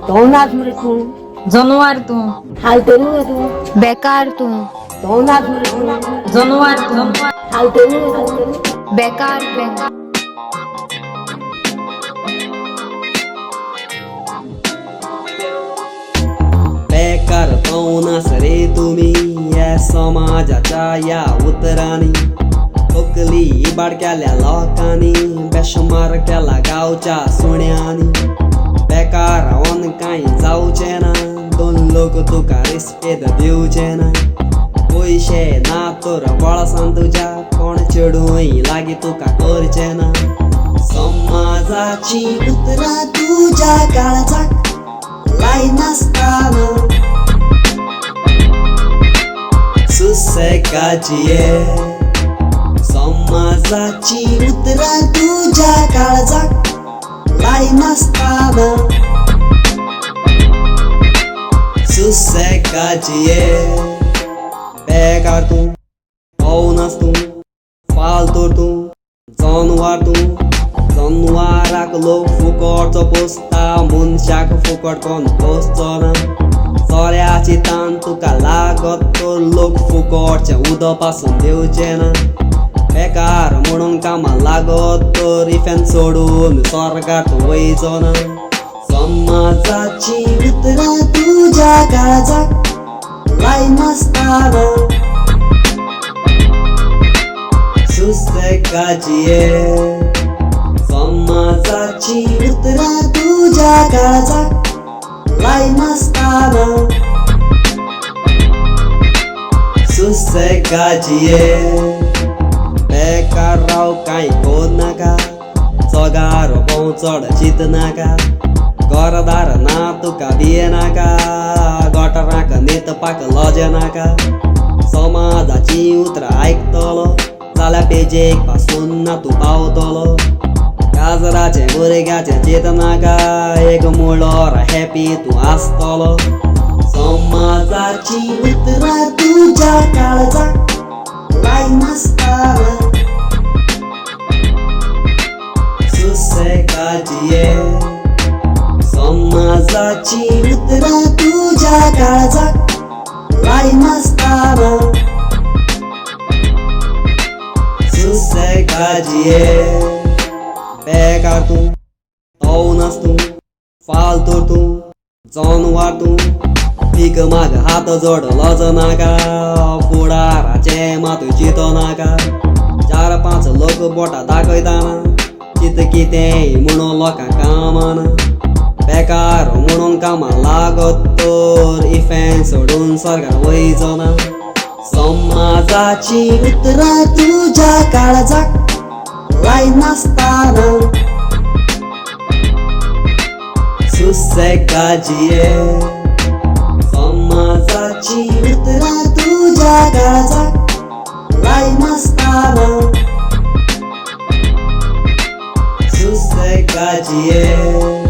दोनाच मरे तू जनवार तू हालते नु तू बेकार तू दोनाच मरे तू जनवार तू हालते नु बेकार तू बेकार पाहुणास रे तुम्ही या समाजाच्या या उतरानी ठोकली बाडक्याल्या लोकांनी बेशुमार केला गावच्या सुण्यानी बेकार ऑन काही जाऊचे ना दोन लोक तुका रिस्पेद दिवचे ना पैसे ना तर वळसान तुझ्या कोण चिडूय लागी तुका करचे ना समाजाची उतरा तुझ्या काळजाक लाई नसताना सुसेगाची ये समाजाची उतरा तुझ्या काळजाक लाई नसताना सुसेगाची ये बेकार तू पाहुणास तू फालतूर तू जानवार तू जनवाराक लोक फुकटचो पोसता मनशाक फुकट कोण पोसचो ना सोऱ्याची तान तुका लागत तर लोक फुकटचे उदक पासून दिवचे ना बेकार म्हणून कामा लागत तर इफेन सोडून स्वर्गात वयचो ना समाजाची उतरा तुझ्या काळजाक लाई नसताना सुसेगाची ये समाजाची उतरा तुझ्या काळजाक लाई नसताना सुसेगाची ये बेकार राव काही कोण नाका चगार पोचड चित नाका घरदार ना तुका दिये नाका गटराक नेत पाक लजे नाका समाजाची उतरा आयकतलो जाल्यार पेजेक पासून ना तू पावतलो गाजराचे भुरग्याचे चित नाका एक मुळोर हॅपी तू आसतलो समाजाची उतरा तुझ्या काळजाक लाई नसताना सुसेगाची ये समाजाची उतरा तुझ्या काळजाक लाई नसताना सुसेगाची ये बेकार तू पाहुणास तू फालतूर तू जानवार तू भीक माग हात जोडलोच नाका फुडाराचे मातूय चितो नाका 4-5 लोक बोटा दाखयताना चित कितेंय म्हणून लोकांक कामाना बेकार म्हणून कामा लागत तर इफेन सोडून स्वर्गार वयचो ना समाजाची उतरा तुझ्या काळजाक लाई नसताना सुसेगाची ये समाजाची उतरा तुझ्या काळजाक लाई नसताना सुसेगाची ये